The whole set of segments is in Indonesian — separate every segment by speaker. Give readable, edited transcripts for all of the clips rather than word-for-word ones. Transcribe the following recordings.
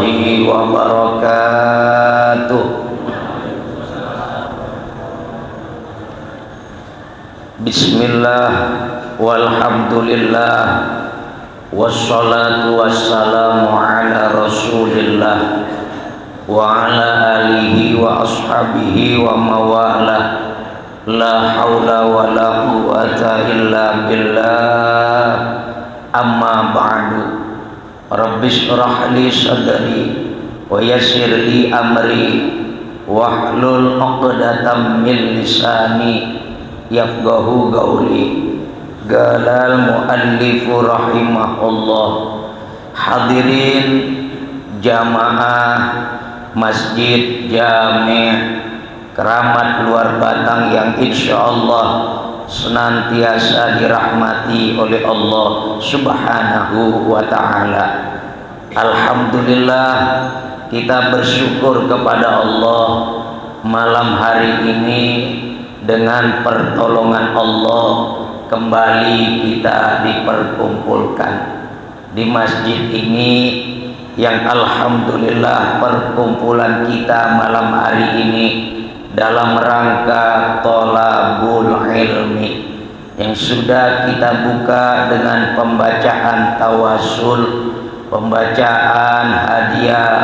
Speaker 1: warahmatullahi wabarakatuh. Bismillah walhamdulillah wassalatu wassalamu ala rasulillah wa ala alihi wa ashabihi wa mawalah. La haula wa la quwwata illa billah. Amma ba'du. Rabbi shrah li sadri wa yassir li amri wahlul 'uqdatam min lisani yafqahu qawli. Galal muallifu rahimahullah. Hadirin jamaah Masjid Jami' Keramat Luar Batang yang insyaallah senantiasa dirahmati oleh Allah Subhanahu wa ta'ala. Alhamdulillah, kita bersyukur kepada Allah malam hari ini dengan pertolongan Allah kembali kita diperkumpulkan di masjid ini yang alhamdulillah perkumpulan kita malam hari ini dalam rangka thalabul ilmi yang sudah kita buka dengan pembacaan tawasul, pembacaan hadiah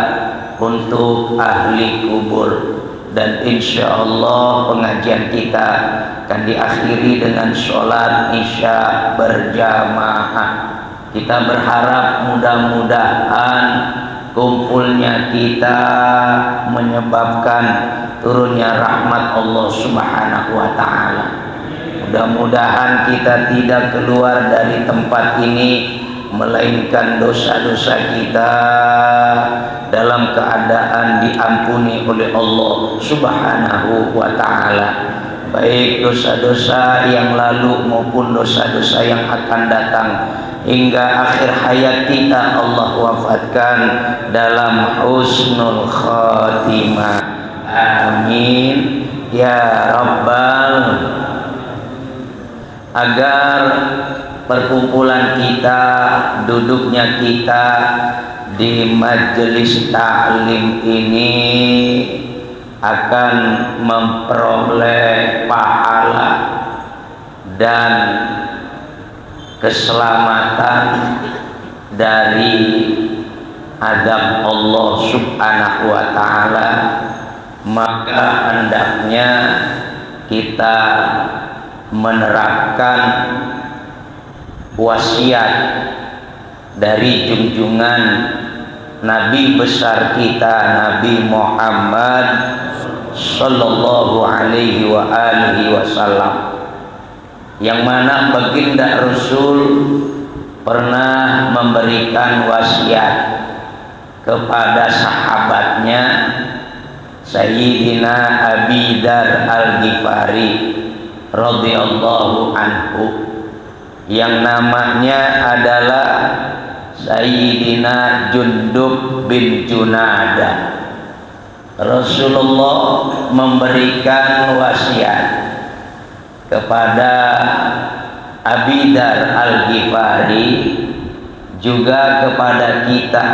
Speaker 1: untuk ahli kubur, dan insyaallah pengajian kita akan diakhiri dengan sholat isya berjamaah. Kita berharap mudah-mudahan kumpulnya kita menyebabkan turunnya rahmat Allah Subhanahu wa ta'ala. Mudah-mudahan kita tidak keluar dari tempat ini melainkan dosa-dosa kita dalam keadaan diampuni oleh Allah Subhanahu wa ta'ala, baik dosa-dosa yang lalu maupun dosa-dosa yang akan datang, hingga akhir hayat kita Allah wafatkan dalam husnul khatimah. Amin ya rabbal. Agar perkumpulan kita, duduknya kita di majelis taklim ini akan memperoleh pahala dan keselamatan dari azab Allah Subhanahu wa ta'ala, maka hendaknya kita menerapkan wasiat dari junjungan Nabi besar kita, Nabi Muhammad sallallahu alaihi wa alihi wasallam, yang mana baginda Rasul pernah memberikan wasiat kepada sahabatnya Sayyidina Abi Dzar Al-Ghifari radhiyallahu anhu, yang namanya adalah Sayyidina Jundub bin Junadah. Rasulullah memberikan wasiat kepada Abi Dzar Al-Ghifari, juga kepada kita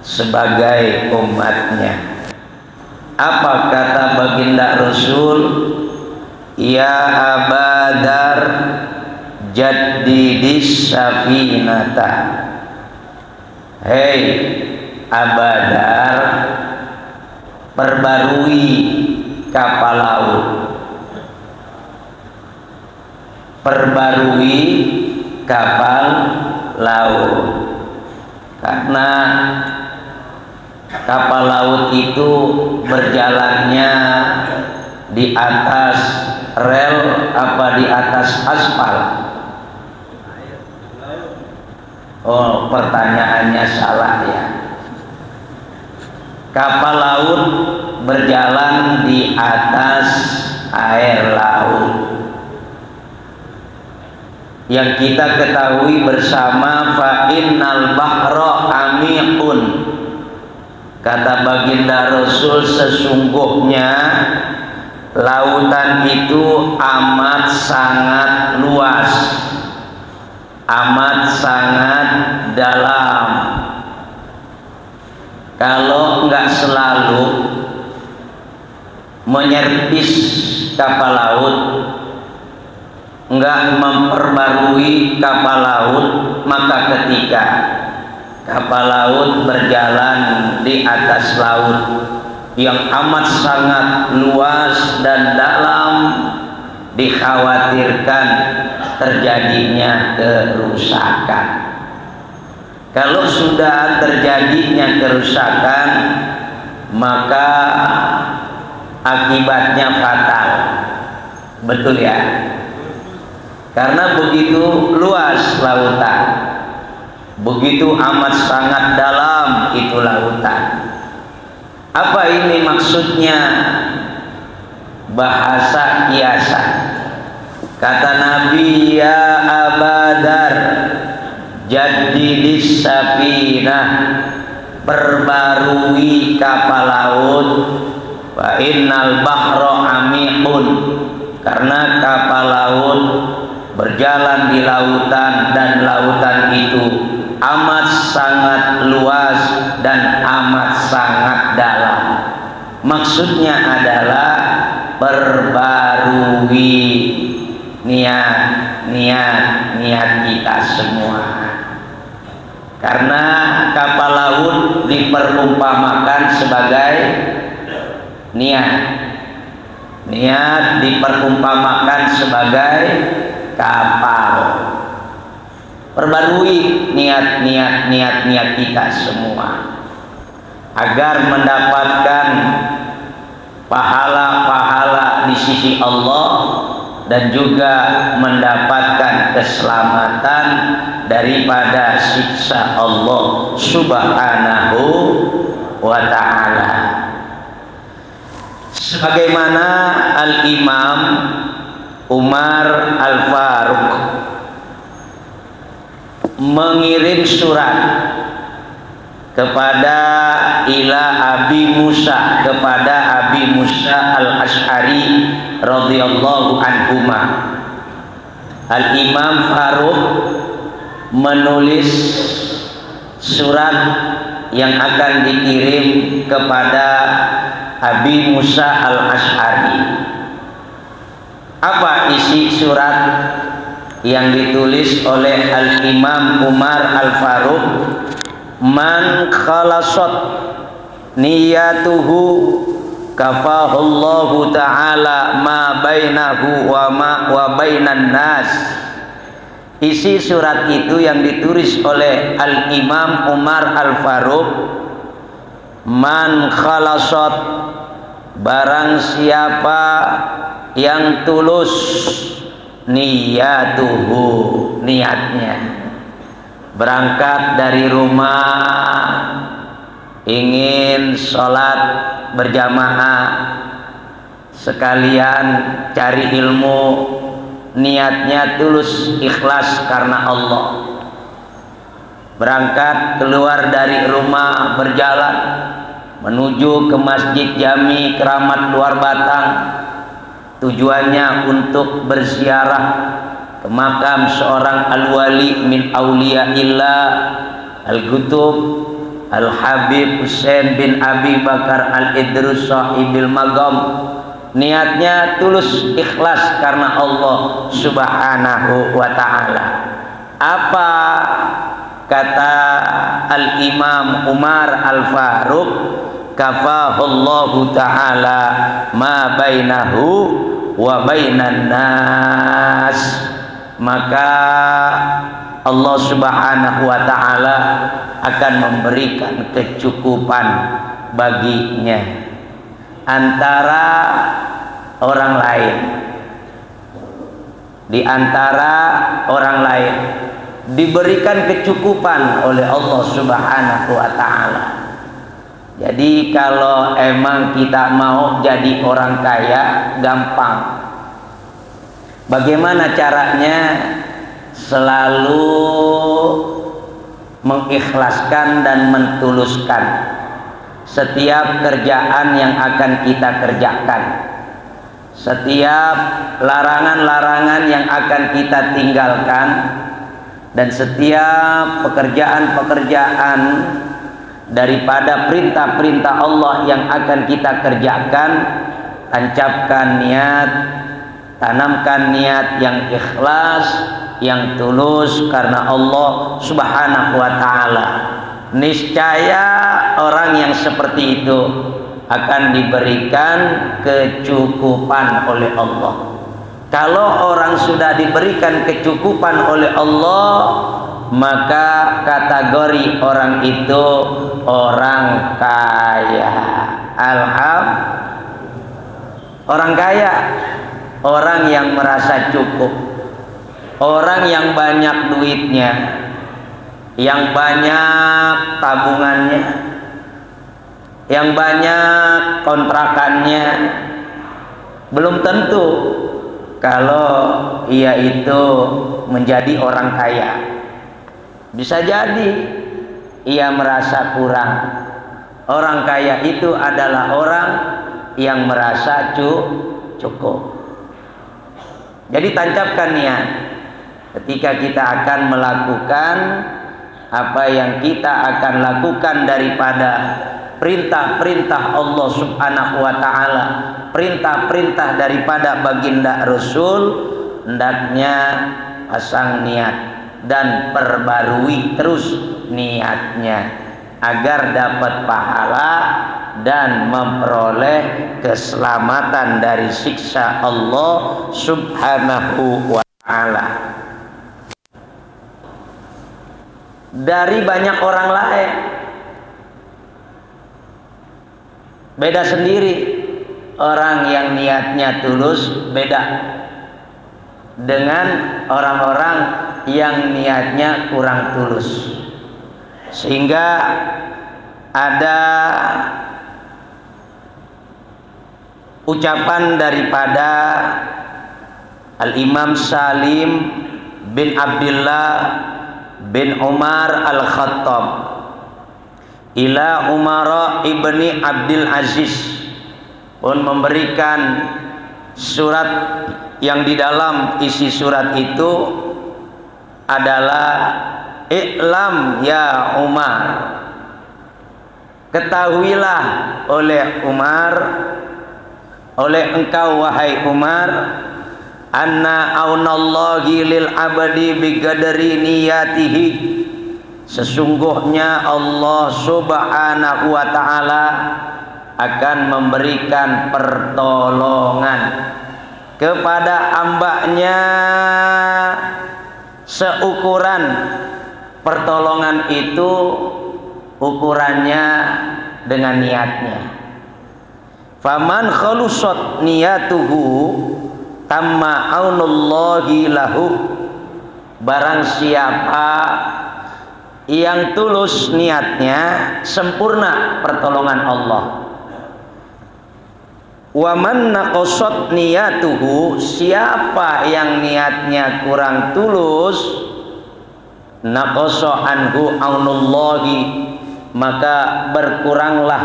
Speaker 1: sebagai umatnya. Apa kata baginda Rasul? Ya Aba Dzar jaddidis safinata. Hei Aba Dzar, perbarui kapal laut. Perbarui kapal laut. Karena kapal laut itu berjalannya di atas rel apa di atas aspal? Oh, pertanyaannya salah ya. Kapal laut berjalan di atas air laut. Yang kita ketahui bersama, fa innal bahra amiqun. Kata baginda Rasul, sesungguhnya lautan itu amat sangat luas, amat sangat dalam. kalau nggak selalu menyervis kapal laut, nggak memperbarui kapal laut, maka ketika kapal laut berjalan di atas laut yang amat sangat luas dan dalam, dikhawatirkan terjadinya kerusakan. Kalau sudah terjadinya kerusakan, maka akibatnya fatal. Betul ya? Karena begitu luas lautan, begitu amat sangat dalam itu lautan. Apa ini maksudnya? Bahasa kiasan. Kata Nabi, ya Abadar, jadidis safinah, perbarui kapal laut, wa innal bahra amihun, karena kapal laut berjalan di lautan dan lautan itu amat sangat luas dan amat sangat dalam. Maksudnya adalah perbarui niat kita semua. Karena kapal laut diperumpamakan sebagai niat diperumpamakan sebagai kapal. Perbarui niat kita semua agar mendapatkan pahala-pahala di sisi Allah dan juga mendapatkan keselamatan daripada siksa Allah Subhanahu wa ta'ala. Sebagaimana Al-Imam Umar Al-Faruq mengirim surat kepada Abi Musa, kepada Abi Musa Al-Asy'ari radhiyallahu anhuma. Al-Imam Faruq menulis surat yang akan dikirim kepada Abi Musa Al-Asy'ari. Apa isi surat yang ditulis oleh Al-Imam Umar Al-Faruq? Man khalasat niyatuhu kafahullahu ta'ala ma bainahu wa bainan nas. Isi surat itu yang ditulis oleh Al-Imam Umar Al-Faruq, man khalasat, barang siapa yang tulus, niyatuhu, niatnya, berangkat dari rumah ingin sholat berjamaah sekalian cari ilmu, niatnya tulus ikhlas karena Allah. Berangkat keluar dari rumah berjalan menuju ke Masjid Jami Keramat Luar Batang, tujuannya untuk berziarah ke makam seorang al-wali min auliyaillah al-Qutub Al-Habib Husain bin Abi Bakar Al-Idrus sahibil Magam. Niatnya tulus ikhlas karena Allah Subhanahu wa ta'ala. Apa kata Al-Imam Umar Al-Faruq? Kafahullahu ta'ala ma bainahu wa bainan nas. Maka Allah Subhanahu wa ta'ala akan memberikan kecukupan baginya antara orang lain, di antara orang lain diberikan kecukupan oleh Allah Subhanahu wa ta'ala. Jadi kalau emang kita mau jadi orang kaya, gampang. Bagaimana caranya? Selalu mengikhlaskan dan mentuluskan setiap kerjaan yang akan kita kerjakan, setiap larangan-larangan yang akan kita tinggalkan, dan setiap pekerjaan-pekerjaan daripada perintah-perintah Allah yang akan kita kerjakan, tancapkan niat, tanamkan niat yang ikhlas, yang tulus karena Allah Subhanahu wa taala. Niscaya orang yang seperti itu akan diberikan kecukupan oleh Allah. Kalau orang sudah diberikan kecukupan oleh Allah, maka kategori orang itu orang kaya. Orang kaya, orang yang merasa cukup, orang yang banyak duitnya, yang banyak tabungannya, yang banyak kontrakannya. Belum tentu kalau ia itu menjadi orang kaya. Bisa jadi ia merasa kurang. Orang kaya itu adalah orang yang merasa cukup. Jadi tancapkan niat ketika kita akan melakukan apa yang kita akan lakukan daripada perintah-perintah Allah Subhanahu wa taala, perintah-perintah daripada baginda Rasul, hendaknya pasang niat dan perbarui terus niatnya agar dapat pahala dan memperoleh keselamatan dari siksa Allah Subhanahu wa taala. Dari banyak orang lain beda sendiri. Orang yang niatnya tulus beda dengan orang-orang yang niatnya kurang tulus. Sehingga ada ucapan daripada Al-Imam Salim bin Abdullah bin Umar Al-Khattab ila Umar ibni Abdul Aziz, pun memberikan surat yang di dalam isi surat itu adalah I'lam ya Umar, ketahuilah oleh Umar, oleh engkau wahai Umar, anna aunallahi lil abadi biqadri niyatihi, sesungguhnya Allah Subhanahu wa taala akan memberikan pertolongan kepada hambanya seukuran pertolongan itu ukurannya dengan niatnya. Faman khalusat niyatuhu tamma aunullahi lahu, barang siapa yang tulus niatnya, sempurna pertolongan Allah. Wa man naqasat niyatuhu, siapa yang niatnya kurang tulus, naqasa anhu aunullahi, maka berkuranglah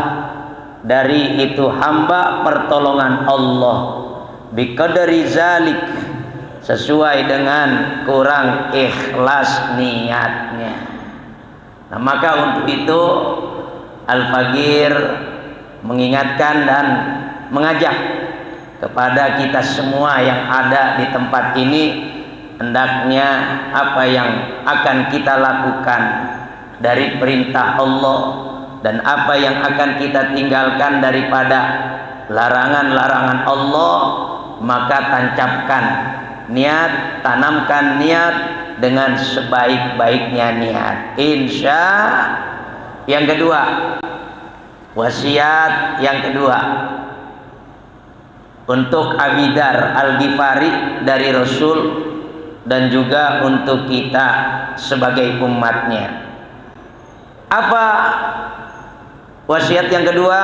Speaker 1: dari itu hamba pertolongan Allah, biqadri zalik, sesuai dengan kurang ikhlas niatnya. Nah, maka untuk itu Al-Faqir mengingatkan dan mengajak kepada kita semua yang ada di tempat ini, hendaknya apa yang akan kita lakukan dari perintah Allah dan apa yang akan kita tinggalkan daripada larangan-larangan Allah, maka tancapkan niat, tanamkan niat dengan sebaik-baiknya niat. Insya. Yang kedua, wasiat yang kedua untuk Abi Dzar Al-Ghifari dari Rasul dan juga untuk kita sebagai umatnya. Apa wasiat yang kedua?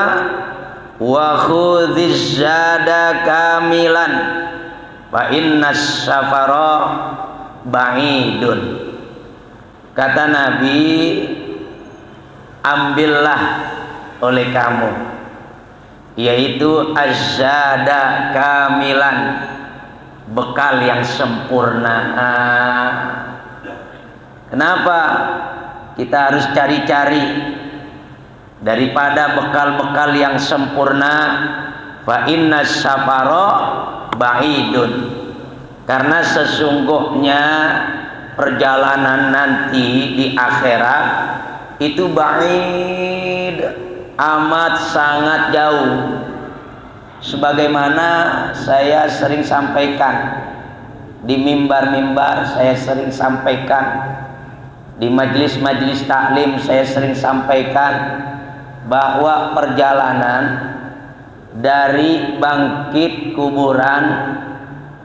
Speaker 1: Wa khudhiz zada kamilan fa innas safara ba'idun. Kata Nabi, ambillah oleh kamu, yaitu az-zada kamilan, bekal yang sempurna. Kenapa kita harus cari-cari daripada bekal-bekal yang sempurna. Fa inna safara ba'idun, karena sesungguhnya perjalanan nanti di akhirat itu ba'id, amat sangat jauh. Sebagaimana saya sering sampaikan di mimbar-mimbar, saya sering sampaikan di majelis-majelis taklim, saya sering sampaikan bahwa perjalanan dari bangkit kuburan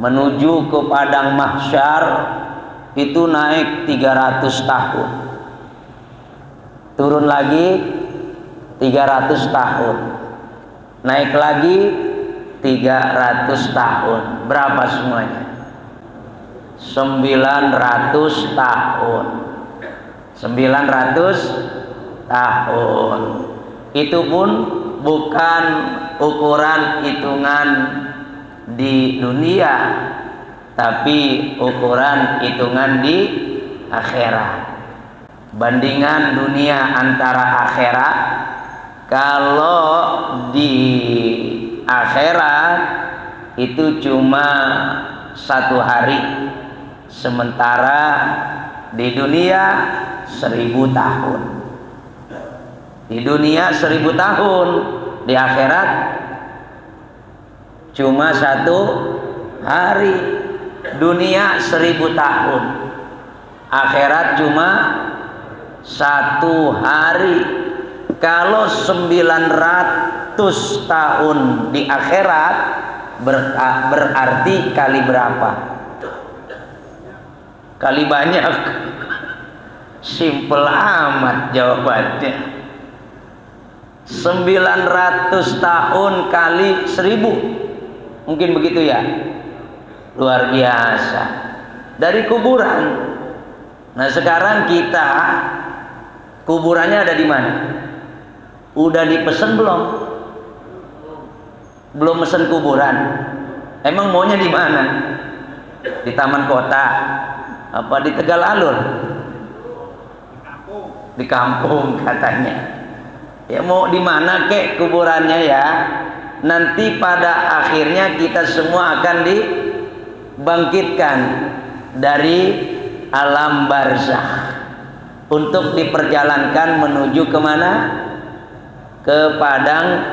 Speaker 1: menuju ke padang mahsyar itu naik 300 tahun, turun lagi 300 tahun, naik lagi 300 tahun. Berapa semuanya? 900 tahun. 900 tahun. Itu pun bukan ukuran hitungan di dunia, tapi ukuran hitungan di akhirat. Bandingan dunia antara akhirat, kalau di akhirat itu cuma 1 hari, sementara di dunia 1000 tahun. Di dunia 1000 tahun, di akhirat cuma 1 hari. Dunia 1000 tahun, akhirat cuma 1 hari. Kalau 900 tahun di akhirat berarti kali berapa? Kali banyak. Simpel amat jawabannya. 900 tahun kali 1000, mungkin begitu ya. Luar biasa. Dari kuburan. Nah sekarang kita kuburannya ada di mana? Udah dipesan belum? Belum mesen kuburan. Emang maunya di mana? Di taman kota? Apa di Tegal Alur? Di kampung katanya. Ya mau di mana kek kuburannya ya? Nanti pada akhirnya kita semua akan dibangkitkan dari alam barzakh untuk diperjalankan menuju kemana? Ke padang.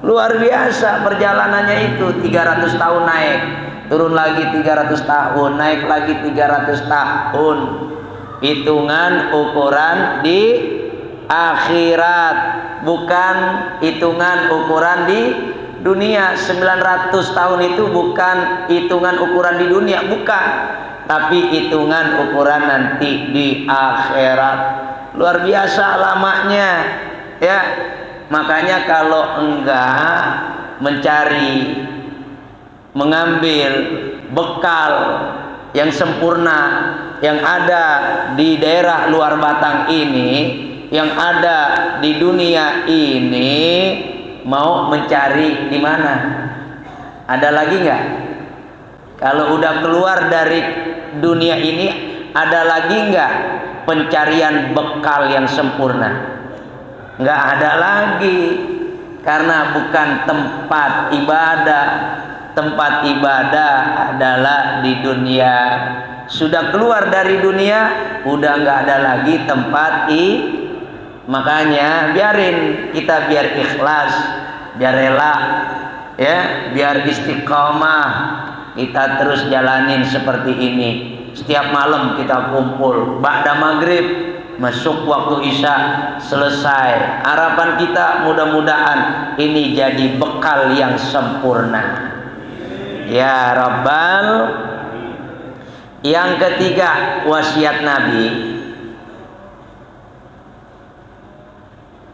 Speaker 1: Luar biasa perjalanannya itu. 300 tahun naik, turun lagi 300 tahun, naik lagi 300 tahun. Hitungan ukuran di akhirat, bukan hitungan ukuran di dunia. 900 tahun itu bukan hitungan ukuran di dunia, bukan, tapi hitungan ukuran nanti di akhirat. Luar biasa lamanya ya. Makanya kalau enggak mencari, mengambil bekal yang sempurna yang ada di daerah luar Batang ini, yang ada di dunia ini, mau mencari di mana? Ada lagi nggak? Kalau udah keluar dari dunia ini, ada lagi nggak pencarian bekal yang sempurna? Nggak ada lagi, karena bukan tempat ibadah. Tempat ibadah adalah di dunia. Sudah keluar dari dunia, udah nggak ada lagi tempat Makanya biarin kita, biar ikhlas, biar rela ya, biar istiqomah, kita terus jalanin seperti ini. Setiap malam kita kumpul, ba'da maghrib masuk waktu isya, selesai. Harapan kita mudah-mudahan ini jadi bekal yang sempurna ya Rabbal. Yang ketiga, wasiat Nabi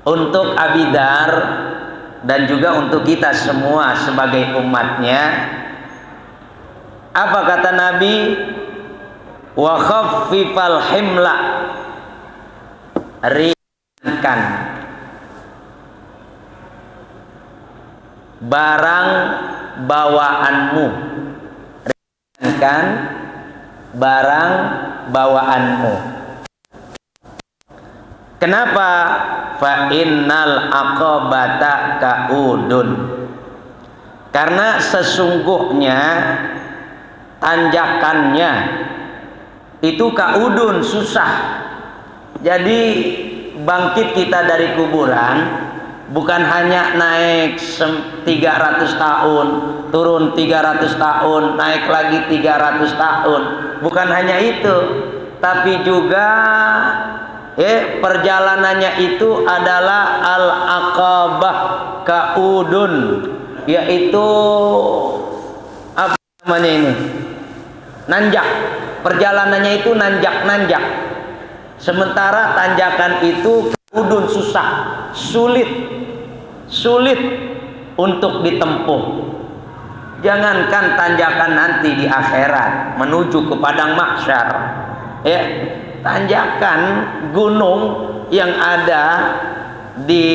Speaker 1: untuk Abi Dzar dan juga untuk kita semua sebagai umatnya. Apa kata Nabi? Wa khaffifal himla, ringankan barang bawaanmu, ringankan barang bawaanmu. Kenapa? Fa innal aqabata kaudun. Karena sesungguhnya tanjakannya itu kaudun, susah. Jadi bangkit kita dari kuburan bukan hanya naik 300 tahun, turun 300 tahun, naik lagi 300 tahun. Bukan hanya itu, tapi juga perjalanannya itu adalah al-aqabah kaudun, yaitu apa namanya ini? Nanjak. Perjalanannya itu nanjak-nanjak. Sementara tanjakan itu kaudun, susah, sulit untuk ditempuh. Jangankan tanjakan nanti di akhirat menuju ke padang mahsyar, ya, tanjakan gunung yang ada di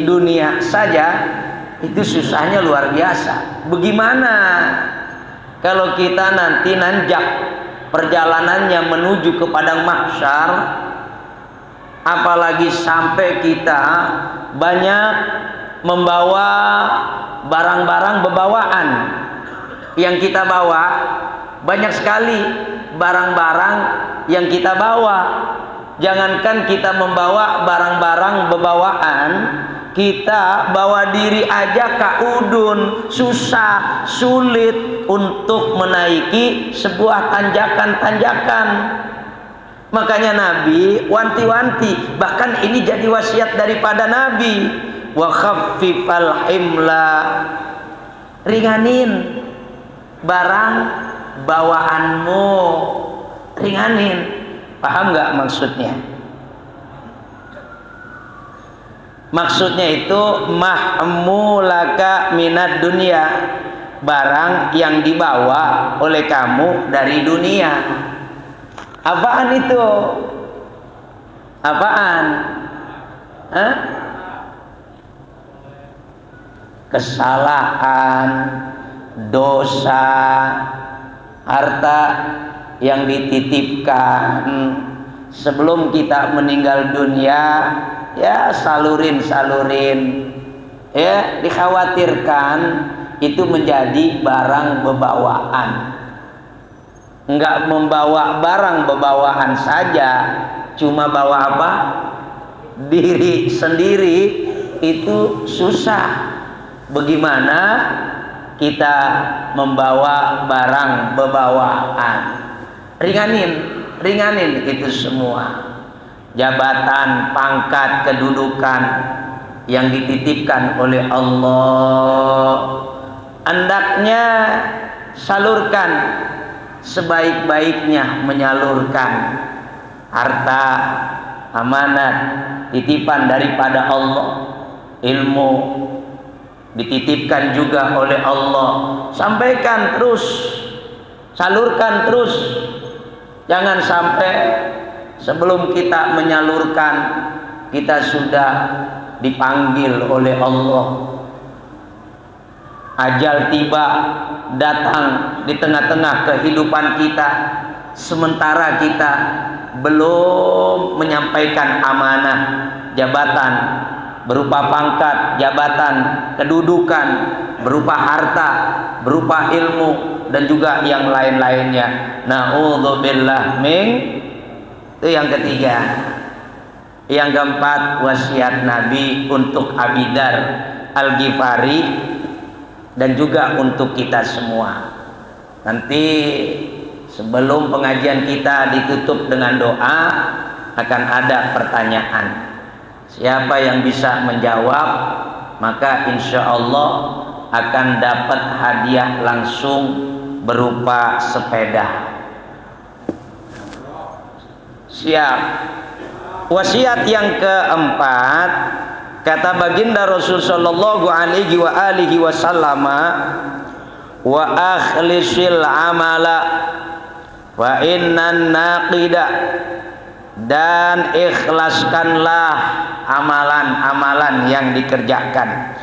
Speaker 1: dunia saja itu susahnya luar biasa. Bagaimana kalau kita nanti nanjak perjalanannya menuju ke padang mahsyar, apalagi sampai kita banyak membawa barang-barang bawaan. Yang kita bawa banyak sekali barang-barang yang kita bawa. Jangankan kita membawa barang-barang bawaan, kita bawa diri aja kaudun, susah, sulit untuk menaiki sebuah tanjakan-tanjakan. Makanya Nabi wanti-wanti, bahkan ini jadi wasiat daripada Nabi, wa khaffifal himla, ringanin barang bawaanmu, ringanin. Paham nggak maksudnya? Maksudnya itu mahmulaka minad dunia, barang yang dibawa oleh kamu dari dunia. Apaan itu? Apaan? Hah? Kesalahan, dosa, harta yang dititipkan sebelum kita meninggal dunia, ya salurin, ya dikhawatirkan itu menjadi barang bawaan. Enggak membawa barang bawaan saja, cuma bawa apa? Diri sendiri itu susah. Bagaimana kita membawa barang bawaan? Ringanin itu semua. Jabatan, pangkat, kedudukan yang dititipkan oleh Allah, hendaknya salurkan sebaik-baiknya menyalurkan. Harta amanat, titipan daripada Allah. Ilmu dititipkan juga oleh Allah. Sampaikan terus, salurkan terus. Jangan sampai sebelum kita menyalurkan, kita sudah dipanggil oleh Allah. Ajal tiba, datang di tengah-tengah kehidupan kita, sementara kita belum menyampaikan amanah jabatan berupa pangkat, jabatan, kedudukan, berupa harta, berupa ilmu, dan juga yang lain-lainnya. Na'udzubillah min. Itu yang ketiga. Yang keempat, wasiat Nabi untuk Abi Dzar Al-Ghifari dan juga untuk kita semua. Nanti sebelum pengajian kita ditutup dengan doa, akan ada pertanyaan. Siapa yang bisa menjawab, maka insya Allah akan dapat hadiah langsung berupa sepeda. Siap. Wasiat yang keempat, kata baginda Rasul sallallahu alaihi wa alihi wasallam, wa akhlisil amala wa innan naqida, dan ikhlaskanlah amalan-amalan yang dikerjakan.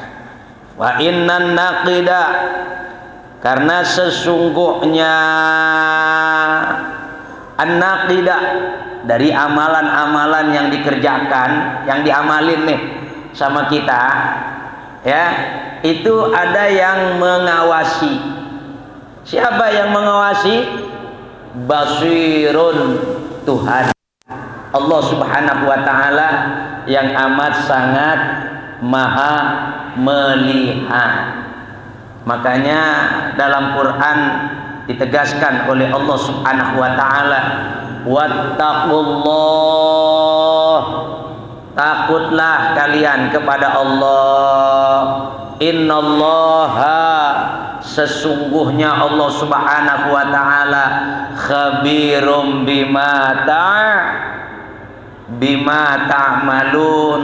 Speaker 1: Wa innan naqida, karena sesungguhnya an-naqida, dari amalan-amalan yang dikerjakan, yang diamalin nih sama kita, ya, itu ada yang mengawasi. Siapa yang mengawasi? Basirun, Tuhan Allah Subhanahu wa taala yang amat sangat maha melihat. Makanya dalam Quran ditegaskan oleh Allah Subhanahu wa taala, wattaqullah, takutlah kalian kepada Allah. Innallaha, sesungguhnya Allah Subhanahu wa taala khabirum bima ta'malun.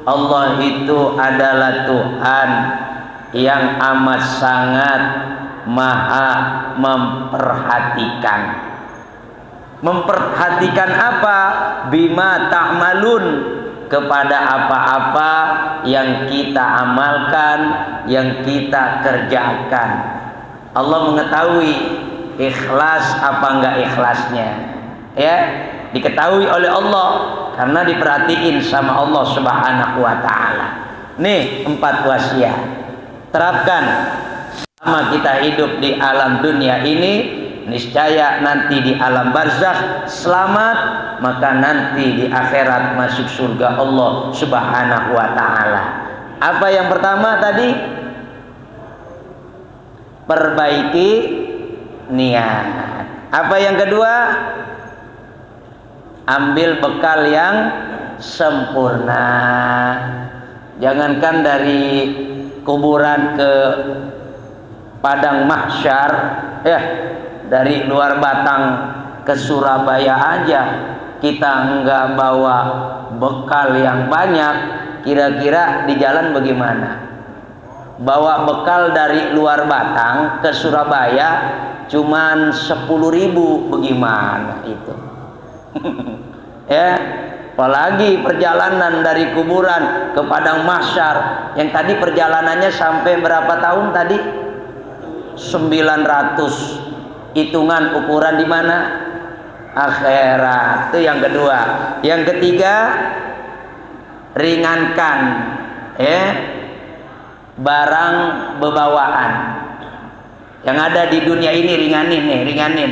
Speaker 1: Allah itu adalah Tuhan yang amat sangat maha memperhatikan. Memperhatikan apa? Bima ta'malun, kepada apa-apa yang kita amalkan, yang kita kerjakan. Allah mengetahui ikhlas apa enggak ikhlasnya, ya, diketahui oleh Allah karena diperhatiin sama Allah Subhanahu wa taala. Nih 4 wasiat, terapkan selama kita hidup di alam dunia ini, niscaya nanti di alam barzakh selamat, maka nanti di akhirat masuk surga Allah Subhanahu wa taala. Apa yang pertama tadi? Perbaiki niat. Apa yang kedua? Ambil bekal yang sempurna. Jangankan dari kuburan ke padang mahsyar, ya, dari luar Batang ke Surabaya aja kita enggak bawa bekal yang banyak, kira-kira di jalan bagaimana? Bawa bekal dari luar Batang ke Surabaya cuman 10.000, bagaimana itu? Ya, apalagi perjalanan dari kuburan ke padang mahsyar yang tadi perjalanannya sampai berapa tahun tadi? 900. Hitungan ukuran di mana? Akhirat. Itu yang kedua. Yang ketiga, ringankan barang bebawaan yang ada di dunia ini, ringanin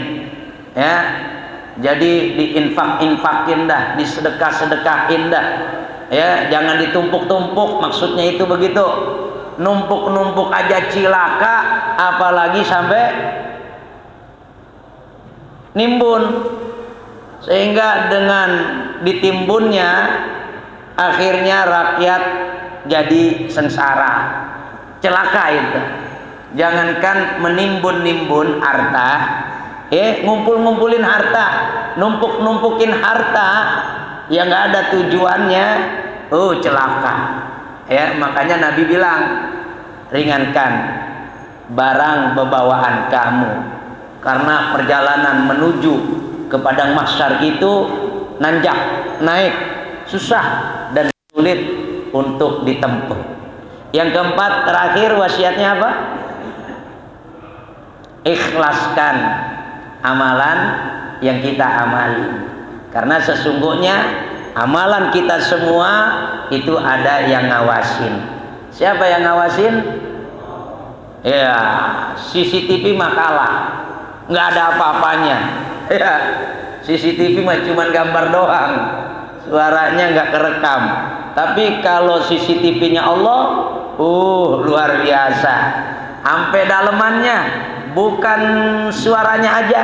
Speaker 1: ya. Jadi diinfakin dah, disedekah-sedekahin dah, ya, jangan ditumpuk-tumpuk. Maksudnya itu begitu. Numpuk-numpuk aja cilaka, apalagi sampai nimbun. Sehingga dengan ditimbunnya akhirnya rakyat jadi sengsara, celaka itu. Jangankan menimbun-nimbun harta, ngumpul-ngumpulin harta, numpuk-numpukin harta yang nggak ada tujuannya, celaka. Ya, makanya Nabi bilang, ringankan barang bebawaan kamu, karena perjalanan menuju ke padang mahsyar itu nanjak, naik, susah dan sulit untuk ditempuh. Yang keempat, terakhir wasiatnya apa? Ikhlaskan amalan yang kita amali, karena sesungguhnya amalan kita semua itu ada yang ngawasin. Siapa yang ngawasin? Ya, CCTV mah kalah, nggak ada apa-apanya. Ya, CCTV mah cuma gambar doang, suaranya nggak kerekam. Tapi kalau CCTV-nya Allah, luar biasa. Sampai dalemannya, bukan suaranya aja,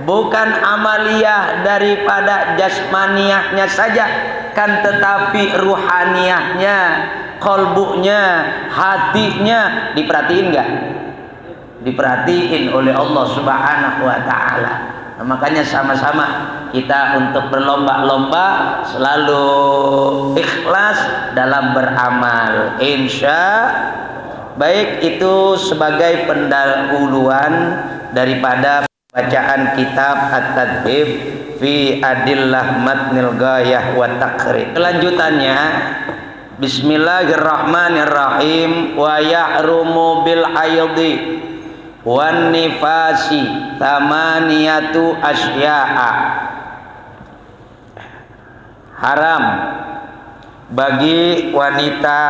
Speaker 1: bukan amaliyah daripada jasmaniyahnya saja, kan, tetapi ruhaniyahnya, kolbunya, hatinya diperhatiin nggak? Diperhatiin oleh Allah Subhanahu wa taala. Nah, makanya sama-sama kita untuk berlomba-lomba selalu ikhlas dalam beramal. Baik, itu sebagai pendahuluan daripada bacaan kitab At-Tadhib fi Adillah Matnil Ghayah wa Taqrib. Kelanjutannya, Bismillahirrahmanirrahim. Wa ya'rumu bil haydhi wan nifasi tamaniyatu asya'a. haram bagi wanita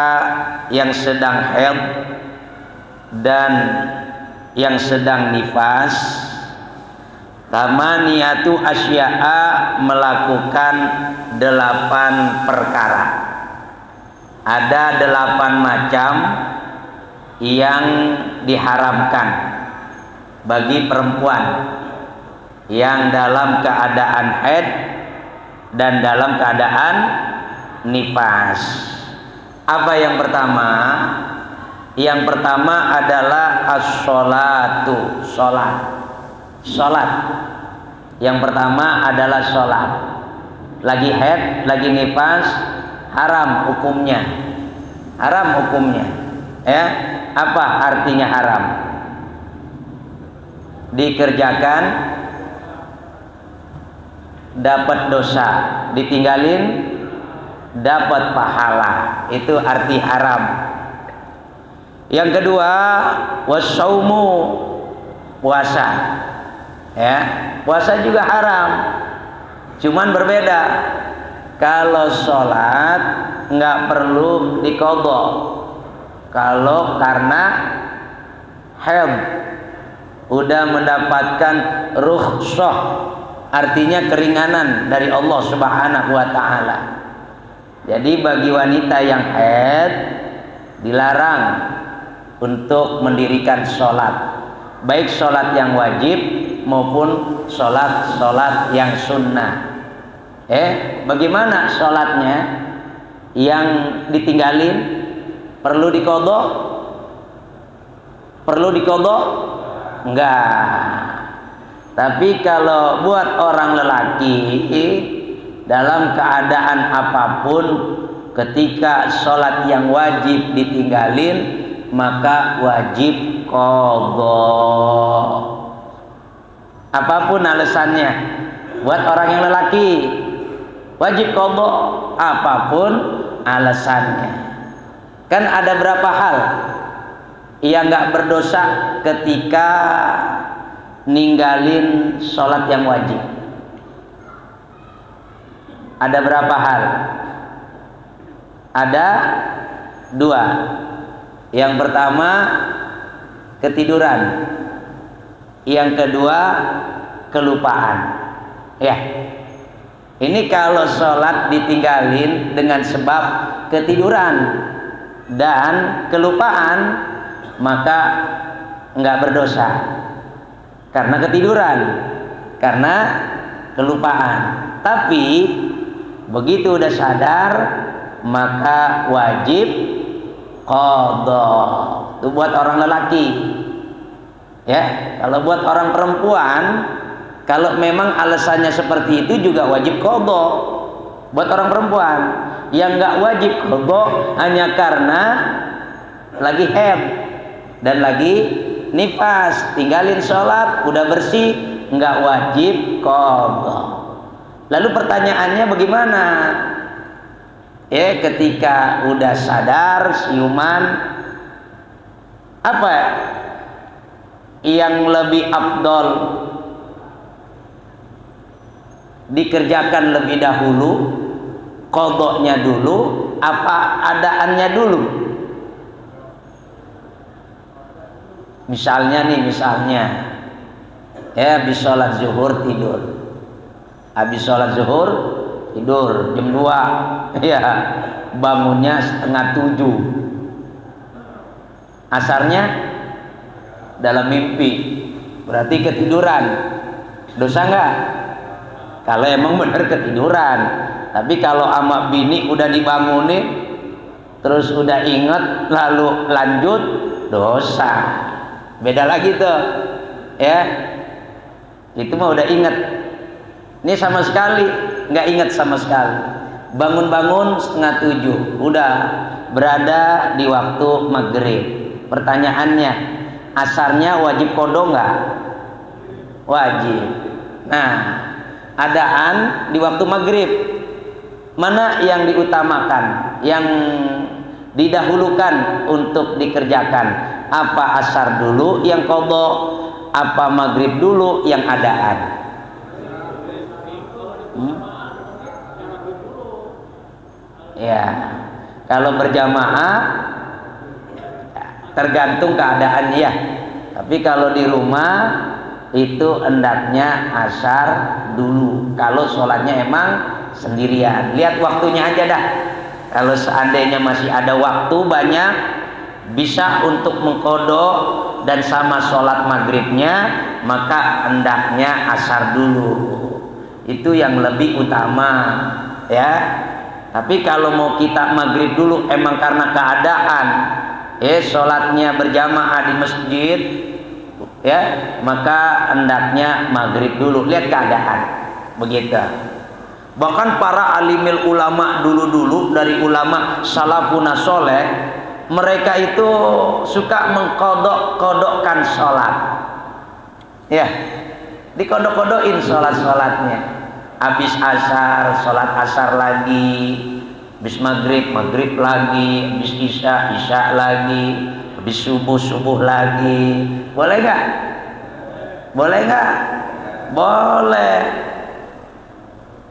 Speaker 1: yang sedang haid dan yang sedang nifas tamaniyatu asya'a, melakukan 8 perkara. Ada 8 macam yang diharamkan bagi perempuan yang dalam keadaan haid dan dalam keadaan nifas. Apa yang pertama? Yang pertama adalah as-sholatu, sholat. Yang pertama adalah sholat. Lagi haid, lagi nifas, haram hukumnya. Ya, apa artinya haram? Dikerjakan dapat dosa, ditinggalin dapat pahala. Itu arti haram. Yang kedua, wasaumu, puasa. Ya, puasa juga haram. Cuman berbeda. Kalau sholat nggak perlu diqadha. Kalau karena haid udah mendapatkan rukhsah, artinya keringanan dari Allah Subhanahu wa taala. Jadi bagi wanita yang haid dilarang untuk mendirikan sholat, baik sholat yang wajib maupun sholat yang sunnah. Bagaimana sholatnya yang ditinggalin? Perlu diqadha? Enggak. Tapi kalau buat orang lelaki dalam keadaan apapun, ketika sholat yang wajib ditinggalin, maka wajib qadha. Apapun alasannya, buat orang yang lelaki wajib qadha, apapun alasannya. Kan ada berapa hal yang nggak berdosa ketika ninggalin sholat yang wajib? Ada berapa hal? Ada 2. Yang pertama ketiduran, yang kedua kelupaan. Ya, ini kalau sholat ditinggalin dengan sebab ketiduran dan kelupaan, maka nggak berdosa karena ketiduran, karena kelupaan. Tapi begitu udah sadar, maka wajib qadha. Itu buat orang lelaki. Ya, kalau buat orang perempuan, kalau memang alasannya seperti itu juga wajib qadha. Buat orang perempuan yang nggak wajib qadha hanya karena lagi haid dan lagi nifas, tinggalin sholat, udah bersih, nggak wajib qadha. Lalu pertanyaannya bagaimana? Ketika udah sadar, siuman, apa yang lebih afdol dikerjakan lebih dahulu? Qadhanya dulu apa adaannya dulu? Misalnya habis sholat zuhur tidur, habis sholat zuhur tidur jam 2, ya bangunnya 6:30, asarnya dalam mimpi, berarti ketiduran. Dosa nggak? Kalau emang bener ketiduran. Tapi kalau sama bini udah dibangunin terus udah inget lalu lanjut, dosa. Beda lagi tuh, ya. Itu mah udah inget. Ini sama sekali nggak inget sama sekali. Bangun-bangun 6:30, udah berada di waktu maghrib. Pertanyaannya, asarnya wajib qadha nggak? Wajib. Nah, adaan di waktu maghrib, mana yang diutamakan, yang didahulukan untuk dikerjakan? Apa asar dulu yang qadha, apa maghrib dulu yang adaan? Ya, kalau berjamaah tergantung keadaan ya. Tapi kalau di rumah itu hendaknya asar dulu. Kalau sholatnya emang sendirian, lihat waktunya aja dah. Kalau seandainya masih ada waktu banyak, bisa untuk mengkodok dan sama sholat maghribnya, maka hendaknya asar dulu. Itu yang lebih utama, ya. Tapi kalau mau kita maghrib dulu, emang karena keadaan, sholatnya berjamaah di masjid, ya, maka hendaknya maghrib dulu. Lihat keadaan, begitu. Bahkan para alimil ulama dulu dari ulama salafuna soleh, mereka itu suka mengkodok-kodokkan sholat, ya, dikodok-kodokin sholatnya. Habis asar, sholat asar lagi, habis maghrib lagi, habis isya lagi, habis subuh lagi. Boleh nggak? Boleh.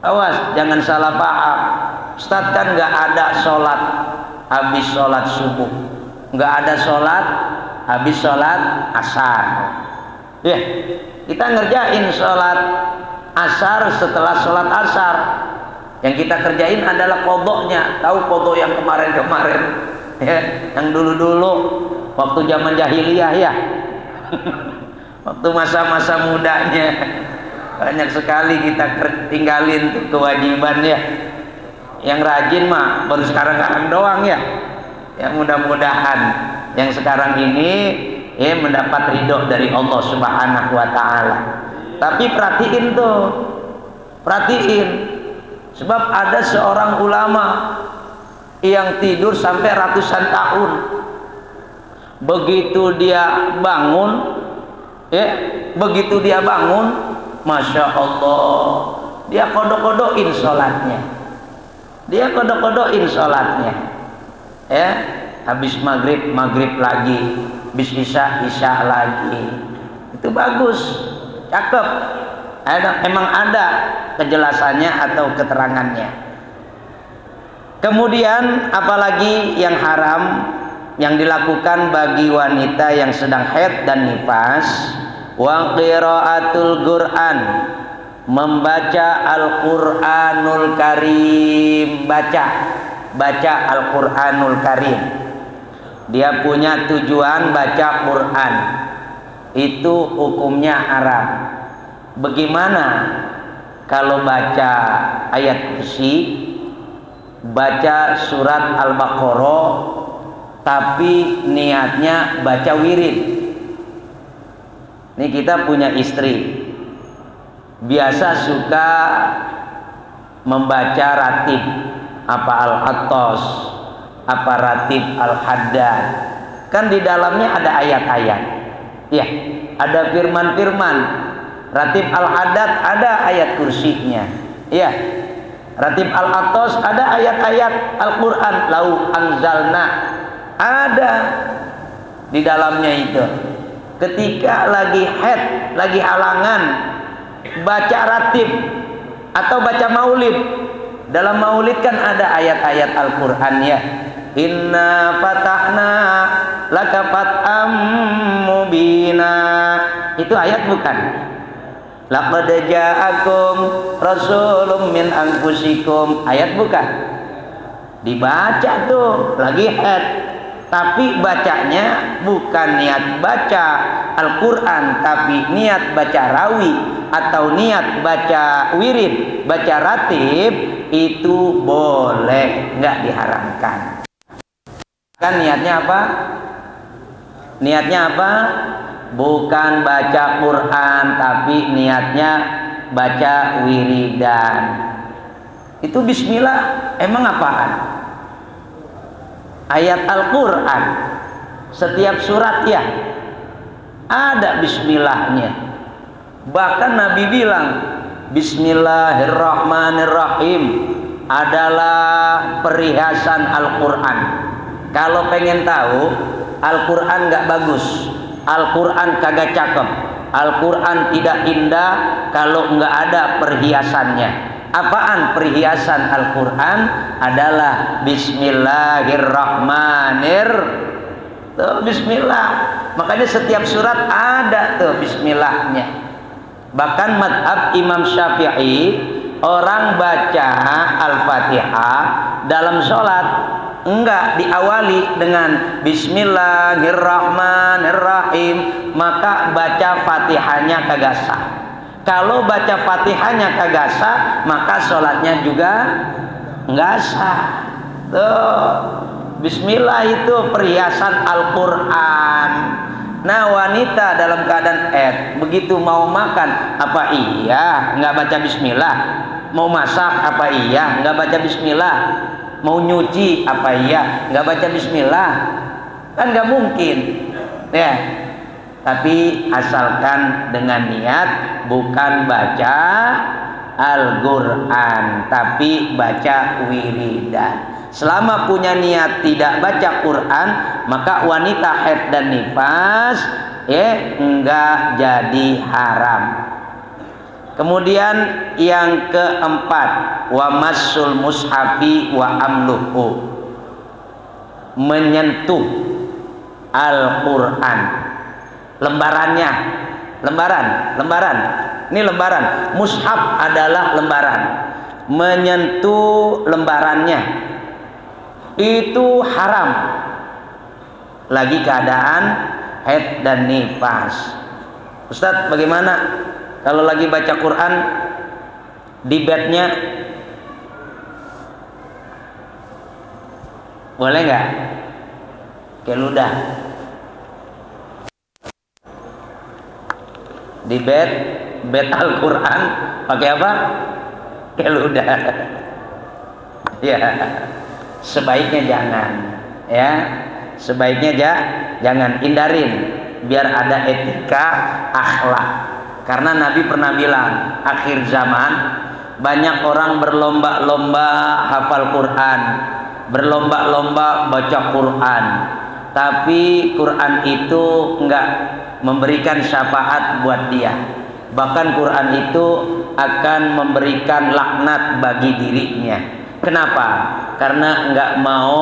Speaker 1: Awas, jangan salah paham. Ustaz kan nggak ada sholat habis sholat subuh, nggak ada sholat habis sholat asar. Ya, kita ngerjain sholat asar setelah sholat asar. Yang kita kerjain adalah kodoknya. Tahu kodok yang kemarin-kemarin, ya, yang dulu-dulu waktu zaman jahiliyah, ya. Waktu masa-masa mudanya banyak sekali kita tinggalin tuh kewajiban, ya. Yang rajin mah baru sekarang doang, ya. Yang mudah-mudahan yang sekarang ini mendapat ridho dari Allah Subhanahu wa Ta'ala. Tapi perhatiin, sebab ada seorang ulama yang tidur sampai ratusan tahun. Begitu dia bangun, Masya Allah, dia kodok-kodokin sholatnya. Ya, habis maghrib lagi, habis isya lagi. Itu bagus, cakep. Emang ada kejelasannya atau keterangannya. Kemudian apalagi yang haram yang dilakukan bagi wanita yang sedang haid dan nifas? Wa qiraatul Qur'an, membaca Al-Qur'anul Karim, baca Al-Qur'anul Karim. Dia punya tujuan baca Quran, itu hukumnya haram. Bagaimana kalau baca ayat kursi, baca surat Al-Baqarah, tapi niatnya baca wirid? Ini kita punya istri, biasa suka membaca ratib, apa Al-Attas, apa ratib Al-Haddad. Kan di dalamnya ada ayat-ayat, ya, ada firman-firman. Ratib Al-Haddad ada ayat kursinya, ya. Ratib Al-Attas ada ayat-ayat Al-Quran, lau anzalna, ada di dalamnya itu. Ketika lagi haid, lagi halangan, baca ratib atau baca maulid. Dalam maulid kan ada ayat-ayat Al-Quran, ya. Inna fatahna laka fat'am mubina. Itu ayat bukan? Laqad ja'akum rasulun min anfusikum. Ayat bukan? Dibaca tuh lagi haid. Tapi bacanya bukan niat baca Al-Quran, tapi niat baca rawi atau niat baca wirid, baca ratib, itu boleh, nggak diharamkan. Kan niatnya apa? Niatnya apa? Bukan baca Quran, tapi niatnya baca wiridan. Itu bismillah emang apaan? Ayat Al-Quran, setiap surat, ya, ada bismillahnya. Bahkan Nabi bilang Bismillahirrahmanirrahim adalah perhiasan Al-Quran. Kalau pengen tahu Al-Quran gak bagus, Al-Quran kagak cakep, Al-Quran tidak indah kalau nggak ada perhiasannya. Apaan perhiasan Al-Quran? Adalah Bismillahirrahmanirrahim. Bismillah. Makanya setiap surat ada tuh Bismillahnya. Bahkan madhab Imam Syafi'i, orang baca Al-Fatihah dalam sholat enggak diawali dengan Bismillahirrahmanirrahim, maka baca Fatihahnya kagak sah. Kalau baca Fatihahnya kagak sah, maka sholatnya juga enggak sah. Tuh, Bismillah itu perhiasan Al-Quran. Nah, wanita dalam keadaan begitu mau makan, apa iya nggak baca Bismillah? Mau masak, apa iya nggak baca Bismillah? Mau nyuci, apa iya nggak baca Bismillah? Kan nggak mungkin, ya. Tapi asalkan dengan niat bukan baca Al-Quran, tapi baca wiridan. Selama punya niat tidak baca Quran, maka wanita haid dan nifas enggak jadi haram. Kemudian yang keempat, wa massul mushafi wa amluhu, menyentuh Al-Quran, lembarannya, lembaran. Ini lembaran. Mushaf adalah lembaran. Menyentuh lembarannya itu haram. Lagi keadaan haid dan nifas. Ustadz, bagaimana kalau lagi baca Quran di bednya? Boleh nggak? Kayak ludah. Di bed Al-Quran pakai apa? Kayak ludah. Ya, sebaiknya jangan. Ya, sebaiknya jangan, hindarin, biar ada etika akhlak. Karena Nabi pernah bilang, akhir zaman banyak orang berlomba-lomba hafal Quran, berlomba-lomba baca Quran, tapi Quran itu enggak memberikan syafaat buat dia. Bahkan Quran itu akan memberikan laknat bagi dirinya. Kenapa? Karena enggak mau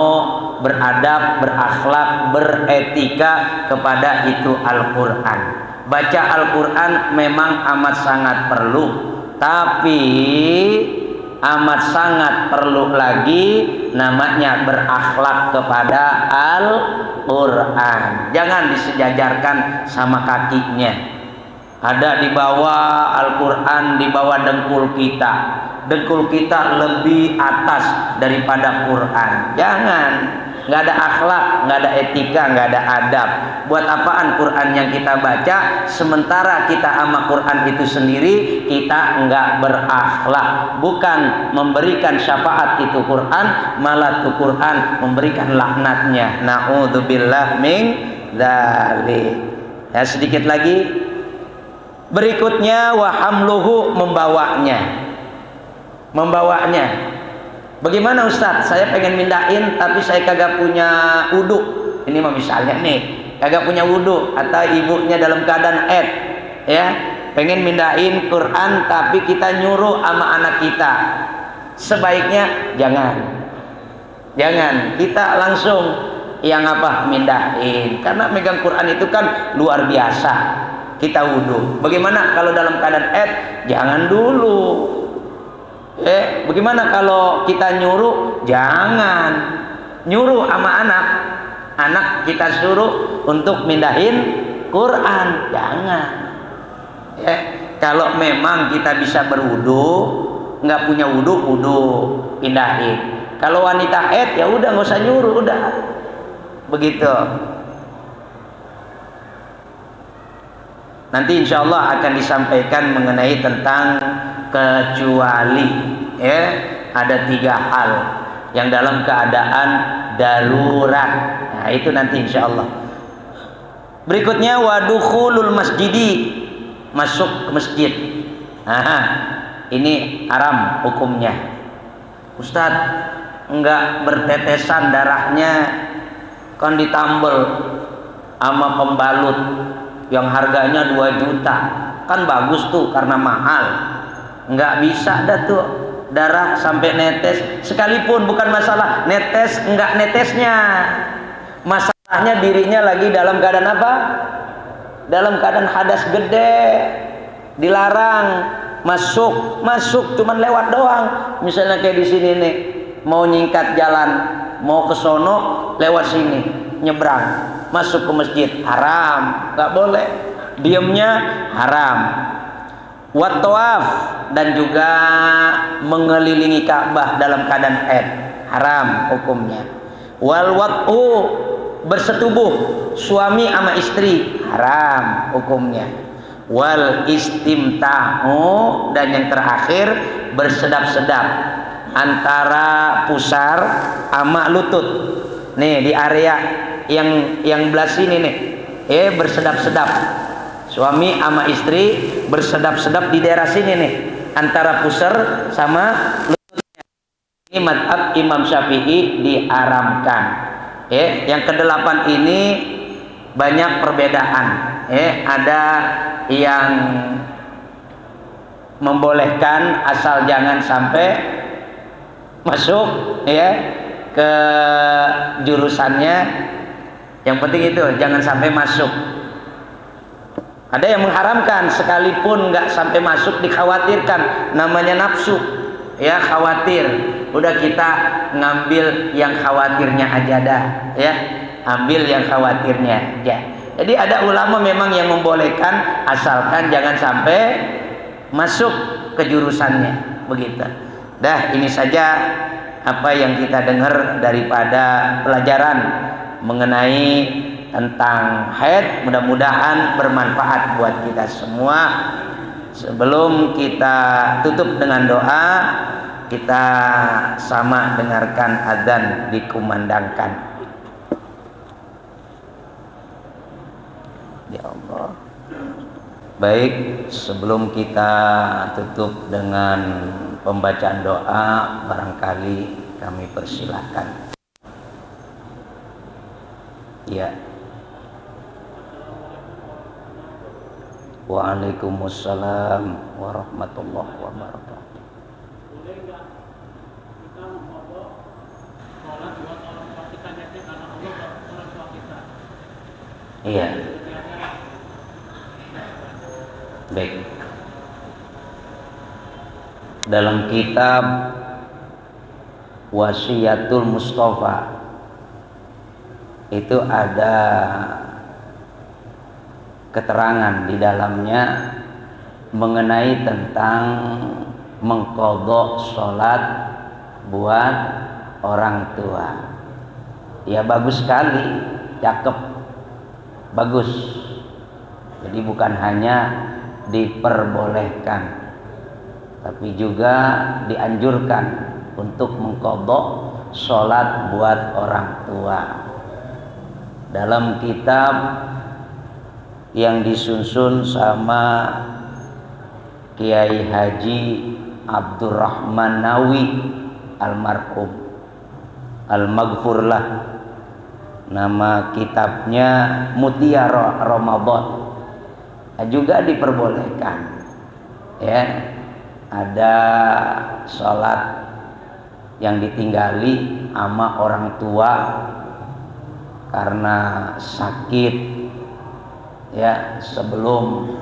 Speaker 1: beradab, berakhlak, beretika kepada itu Al-Quran. Baca Al-Quran memang amat sangat perlu, tapi amat sangat perlu lagi namanya berakhlak kepada Al-Quran. Jangan disejajarkan sama kakinya. Ada di bawah Al-Quran, di bawah dengkul kita. Dengkul kita lebih atas daripada Quran. Jangan. Nggak ada akhlak, nggak ada etika, nggak ada adab. Buat apaan Quran yang kita baca, sementara kita sama Quran itu sendiri kita nggak berakhlak. Bukan memberikan syafaat itu Quran, malah tuh Quran memberikan laknatnya. Na'udzubillah min dzalik. Ya, sedikit lagi. Berikutnya wa hamluhu, membawanya. Bagaimana Ustadz? Saya pengen mindahin tapi saya kagak punya wudu. Ini mah misalnya nih, kagak punya wudu atau ibunya dalam keadaan haid, ya, pengen mindahin Quran tapi kita nyuruh sama anak kita. Sebaiknya jangan kita langsung yang mindahin, karena megang Quran itu kan luar biasa. Kita wudu. Bagaimana kalau dalam keadaan haid? Jangan dulu. Bagaimana kalau kita nyuruh? Jangan nyuruh sama anak kita suruh untuk mindahin Quran, jangan. Kalau memang kita bisa berwudu, nggak punya wudu pindahin. Kalau wanita haid ya udah, nggak usah nyuruh, udah begitu. Nanti insya Allah akan disampaikan mengenai tentang kecuali, ada 3 hal yang dalam keadaan darurat. Nah, itu nanti insya Allah. Berikutnya wadukhulul masjidi, masuk ke masjid. Nah, ini haram hukumnya. Ustadz, enggak bertetesan darahnya, kan ditambel sama pembalut yang harganya 2 juta, kan bagus tuh karena mahal. Nggak bisa dah tuh darah sampai netes, sekalipun bukan masalah netes enggak netesnya, masalahnya dirinya lagi dalam keadaan apa? Dalam keadaan hadas gede, dilarang masuk cuman lewat doang. Misalnya kayak di sini nih, mau nyingkat jalan, mau ke sono lewat sini, nyebrang, masuk ke masjid haram, nggak boleh. Diamnya haram. Wat tawaf, dan juga mengelilingi Ka'bah dalam keadaan haid, haram hukumnya. Wal wat'u, bersetubuh suami sama istri, haram hukumnya. Wal istimta'u, dan yang terakhir bersedap-sedap antara pusar sama lutut. Nih di area yang belah sini nih, bersedap-sedap. Suami sama istri bersedap-sedap di daerah sini nih, antara pusar sama lututnya. Ini madhab Imam Syafi'i diharamkan. Yang kedelapan ini banyak perbedaan. Ada yang membolehkan asal jangan sampai masuk ke jurusannya. Yang penting itu jangan sampai masuk. Ada yang mengharamkan sekalipun nggak sampai masuk, dikhawatirkan, namanya nafsu, khawatir. Udah kita ngambil yang khawatirnya aja dah, ambil yang khawatirnya aja. Jadi ada ulama memang yang membolehkan asalkan jangan sampai masuk ke jurusannya, begitu. Dah, ini saja apa yang kita dengar daripada pelajaran mengenai tentang haid. Mudah-mudahan bermanfaat buat kita semua. Sebelum kita tutup dengan doa, kita sama dengarkan azan dikumandangkan. Ya Allah. Baik, sebelum kita tutup dengan pembacaan doa, barangkali kami persilahkan. Ya. Waalaikumsalam warahmatullahi wabarakatuh.
Speaker 2: Boleh nggak kita mengkodok sholat buat orang tua kita niatnya karena Allah buat orang tua kita?
Speaker 1: Iya. Baik. Dalam kitab Wasiyatul Mustafa itu ada keterangan di dalamnya mengenai tentang mengqadha sholat buat orang tua. Ya bagus sekali, cakep, bagus. Jadi bukan hanya diperbolehkan, tapi juga dianjurkan untuk mengqadha sholat buat orang tua. Dalam kitab yang disusun sama Kiai Haji Abdurrahman Nawi almarhum, al-maghfurlah, nama kitabnya Mutiara Ramadan, juga diperbolehkan. Ada sholat yang ditinggali sama orang tua karena sakit, sebelum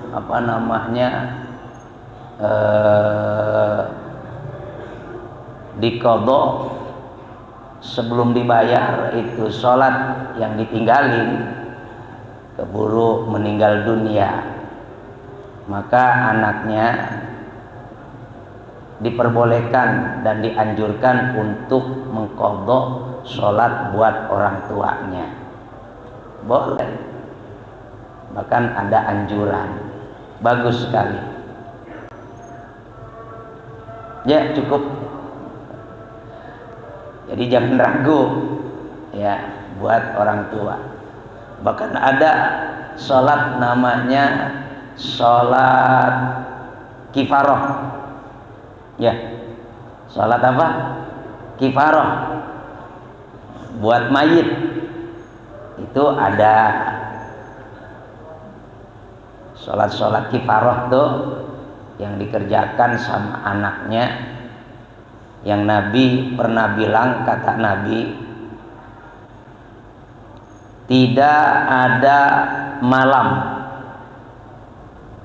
Speaker 1: diqadha, sebelum dibayar itu sholat yang ditinggalin, keburu meninggal dunia, maka anaknya diperbolehkan dan dianjurkan untuk mengqadha sholat buat orang tuanya. Boleh, bahkan ada anjuran, bagus sekali. Ya cukup. Jadi jangan ragu buat orang tua. Bahkan ada sholat namanya sholat kifarah. Sholat apa? Kifarah buat mayit. Itu ada sholat kifarah tuh yang dikerjakan sama anaknya Yang Nabi pernah bilang, kata Nabi, tidak ada malam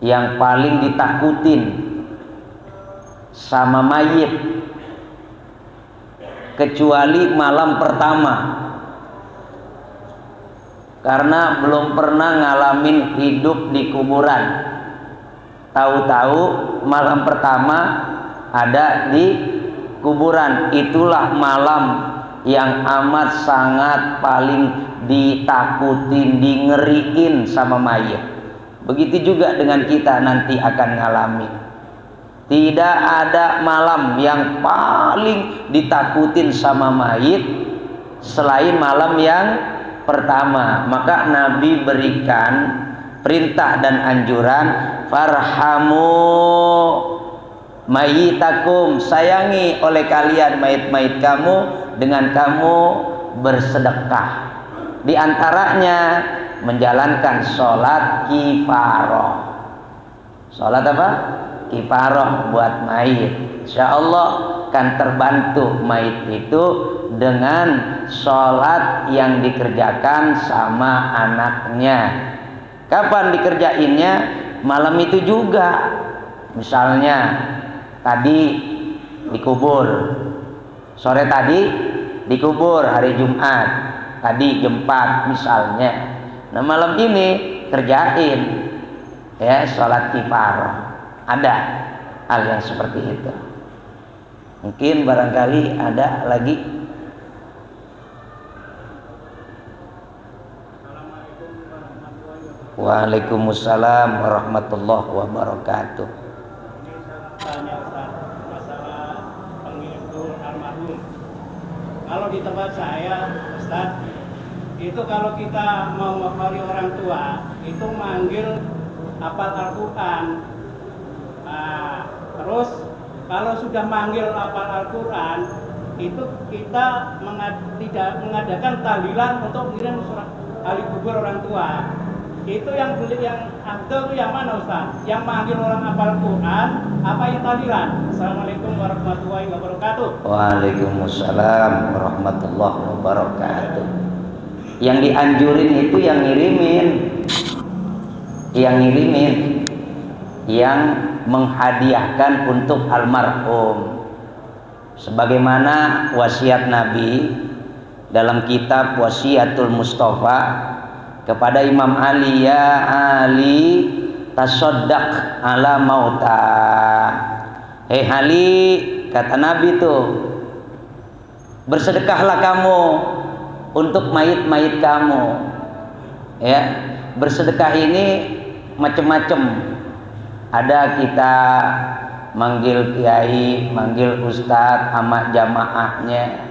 Speaker 1: yang paling ditakutin sama mayit kecuali malam pertama, karena belum pernah ngalamin hidup di kuburan. Tahu-tahu malam pertama ada di kuburan. Itulah malam yang amat sangat paling ditakutin, dingeriin sama mayit. Begitu juga dengan kita nanti akan ngalamin. Tidak ada malam yang paling ditakutin sama mayit selain malam yang pertama. Maka Nabi berikan perintah dan anjuran, farhamu mayitakum, sayangi oleh kalian mayit-mayit kamu dengan kamu bersedekah. Di antaranya menjalankan sholat kifaroh. Sholat apa? Kifaroh buat mayit. Insya Allah kan terbantu mayit itu dengan sholat yang dikerjakan sama anaknya. Kapan dikerjainnya? Malam itu juga. Misalnya tadi dikubur, sore tadi dikubur hari Jumat, tadi jam 4 misalnya. Nah malam ini kerjain ya sholat kifaroh. Ada hal yang seperti itu. Mungkin barangkali ada lagi. Waalaikumsalam warahmatullahi wabarakatuh.
Speaker 2: Tanya Ustaz, masalah penghibur almarhum. Kalau di tempat saya, Ustaz, itu kalau kita mau menghormati orang tua, itu manggil hafal Al-Quran. Nah, terus kalau sudah manggil hafal Al-Quran, itu kita tidak mengadakan tahlilan untuk mengirim surat ahli kubur orang tua. Itu yang afdal itu yang mana Ustaz? Yang manggil orang hafal Quran apa yang tahlilan? Assalamualaikum warahmatullahi wabarakatuh.
Speaker 1: Waalaikumsalam warahmatullahi wabarakatuh. Yang dianjurin itu yang ngirimin, yang menghadiahkan untuk almarhum. Sebagaimana wasiat Nabi dalam kitab Wasiatul Mustafa kepada Imam Ali, ya Ali tasaddaq ala mauta. Hei Ali, kata Nabi tuh, bersedekahlah kamu untuk mayit-mayit kamu. Ya, bersedekah ini macam-macam. Ada kita manggil kiai, manggil ustadz sama jamaahnya,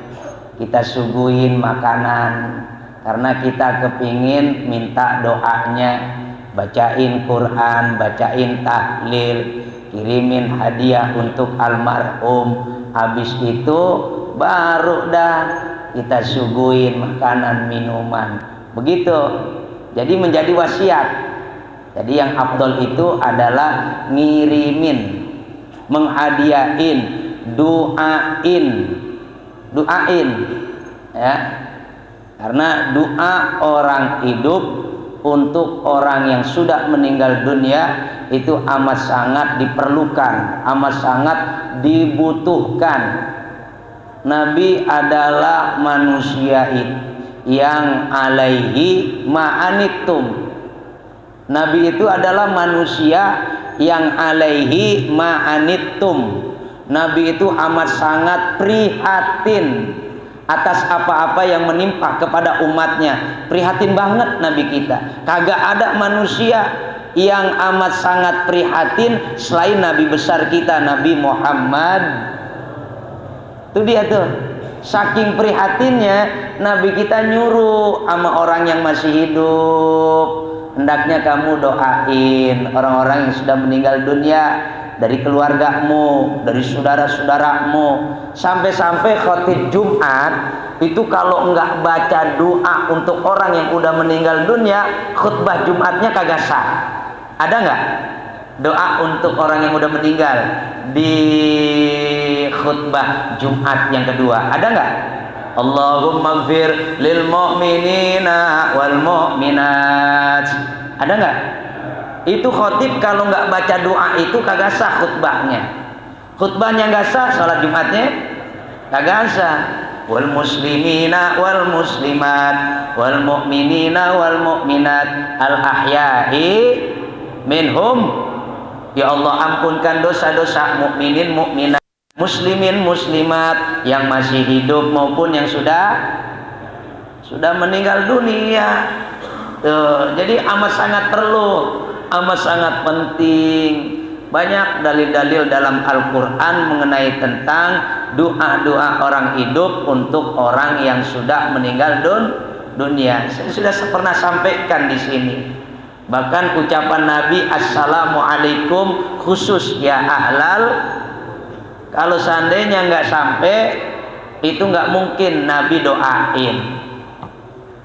Speaker 1: kita suguhin makanan karena kita kepingin minta doanya, bacain Quran, bacain tahlil, kirimin hadiah untuk almarhum. Habis itu baru dah kita suguhin makanan minuman. Begitu. Jadi menjadi wasiat. Jadi yang afdol itu adalah ngirimin, menghadiahin, doain ya. Karena doa orang hidup untuk orang yang sudah meninggal dunia itu amat sangat diperlukan, amat sangat dibutuhkan. Nabi adalah manusia yang alaihi ma'anittum. Nabi itu adalah manusia yang alaihi ma'anittum. Nabi itu amat sangat prihatin atas apa-apa yang menimpa kepada umatnya. Prihatin banget Nabi kita. Kagak ada manusia yang amat sangat prihatin selain Nabi besar kita, Nabi Muhammad. Itu dia tuh. Saking prihatinnya Nabi kita nyuruh sama orang yang masih hidup, hendaknya kamu doain orang-orang yang sudah meninggal dunia, dari keluargamu, dari saudara-saudaramu. Sampai-sampai khotib Jumat itu kalau enggak baca doa untuk orang yang udah meninggal dunia, khutbah Jumatnya kagak sah. Ada enggak? doa untuk orang yang udah meninggal di khutbah Jumat yang kedua? Ada nggak? Allahumma gfir lil mu'minina wal mu'minat. Ada nggak? Itu khotib kalau nggak baca doa itu kagak sah khutbahnya. Khutbahnya nggak sah, salat Jumatnya kagak sah. Wal muslimina wal muslimat wal mu'minina wal mu'minat al ahya'i minhum. Ya Allah, ampunkan dosa-dosa mukminin mukminat, muslimin muslimat yang masih hidup maupun yang sudah meninggal dunia. Jadi amat sangat perlu, amat sangat penting. Banyak dalil-dalil dalam Al-Quran mengenai tentang doa-doa orang hidup untuk orang yang sudah meninggal dunia. Saya sudah pernah sampaikan di sini. Bahkan ucapan Nabi Assalamualaikum khusus ya ahlal. Kalau seandainya nggak sampai, itu nggak mungkin Nabi doain.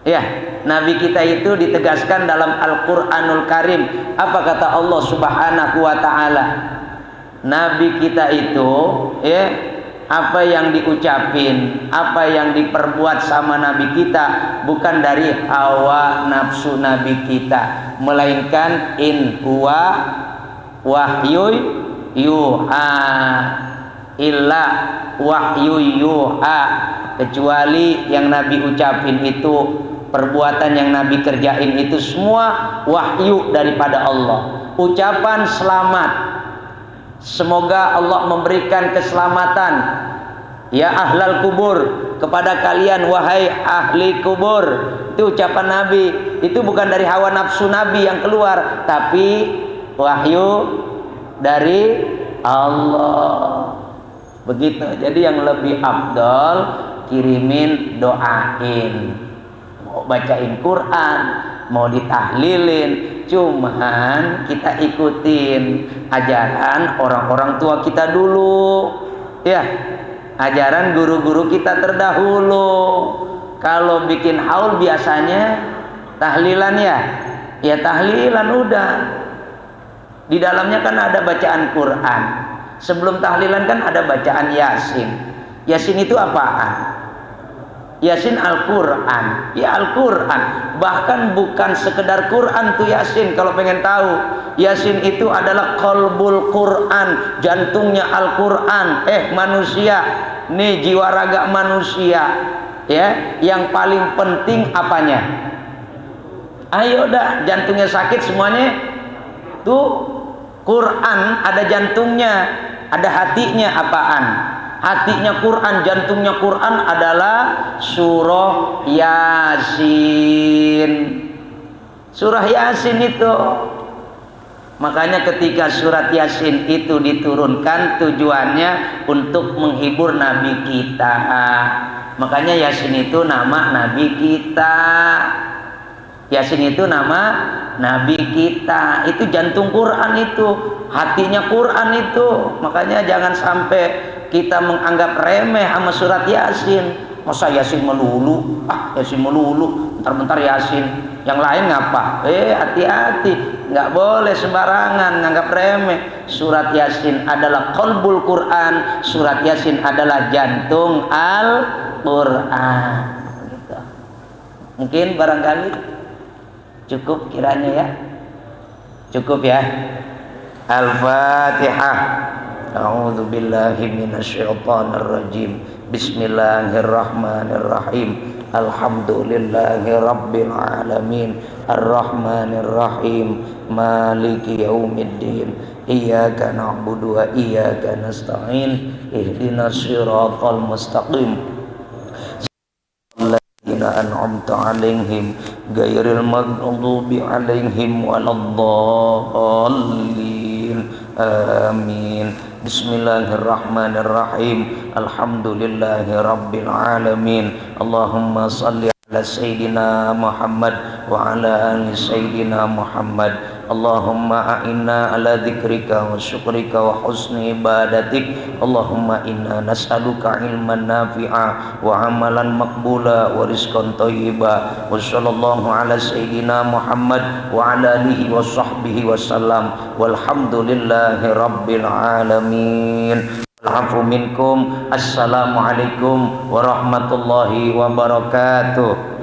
Speaker 1: Ya, Nabi kita itu ditegaskan dalam Al-Quranul Karim. Apa kata Allah Subhanahu wa Ta'ala? Nabi kita itu, ya, apa yang diucapin, apa yang diperbuat sama Nabi kita bukan dari hawa nafsu Nabi kita, melainkan in huwa wahyu yuha illa wahyu yuha, kecuali yang Nabi ucapin itu, perbuatan yang Nabi kerjain itu semua wahyu daripada Allah. Ucapan selamat, semoga Allah memberikan keselamatan ya ahlal kubur kepada kalian wahai ahli kubur, itu ucapan Nabi. Itu bukan dari hawa nafsu Nabi yang keluar, tapi wahyu dari Allah. Begitu. Jadi yang lebih afdal kirimin, doain, mau bacain Quran, mau ditahlilin, cuman kita ikutin ajaran orang-orang tua kita dulu, ya, ajaran guru-guru kita terdahulu. Kalau bikin haul biasanya tahlilan, ya tahlilan udah. Di dalamnya kan ada bacaan Quran. Sebelum tahlilan kan ada bacaan Yasin. Yasin itu apaan? Yasin Al-Quran. Ya Al-Quran. Bahkan bukan sekedar Quran tuh Yasin. Kalau pengen tahu, Yasin itu adalah qalbul Quran, jantungnya Al-Quran. Manusia, nih jiwa raga manusia, ya, yang paling penting apanya? Ayo dah, jantungnya sakit semuanya tuh Quran, ada jantungnya, ada hatinya. Apaan? Hatinya Quran, jantungnya Quran adalah surah Yasin. Surah Yasin itu. Makanya ketika surat Yasin itu diturunkan, tujuannya untuk menghibur Nabi kita. Makanya Yasin itu nama Nabi kita. Yasin itu nama Nabi kita. Itu jantung Quran itu, hatinya Quran itu. Makanya jangan sampai kita menganggap remeh sama surat Yasin. Masa Yasin melulu? Yasin melulu, bentar-bentar Yasin. Yang lain ngapa? Hati-hati, nggak boleh sembarangan nganggap remeh. Surat Yasin adalah qalbul Quran. Surat Yasin adalah jantung Al-Quran. Gitu. Mungkin barangkali cukup kiranya ya. Cukup ya. Al-Fatihah. A'udzu billahi minasyaitonir rajim. Bismillahirrahmanirrahim. Alhamdulillahi rabbil alamin. Arrahmanir rahim. Maliki yaumiddin. Iyyaka na'budu wa iyyaka nasta'in. Ihdinas siratal mustaqim. An'amta 'alaihim ghairil maghdubi 'alaihim waladdallin. Amin. Bismillahirrahmanirrahim. Alhamdulillahi rabbil alamin. Allahumma salli ala sayyidina Muhammad wa ala ali sayyidina Muhammad Allahumma a'inna ala dzikrika wa syukrika wa husni ibadatik. Allahumma inna nas'aluka ilman nafi'a wa amalan maqbula wa rizqan thayyiba. Wa sallallahu ala sayyidina Muhammad wa ala alihi wa sahbihi wa sallam. Walhamdulillahi rabbil alamin. Afu minkum. Assalamualaikum warahmatullahi wabarakatuh.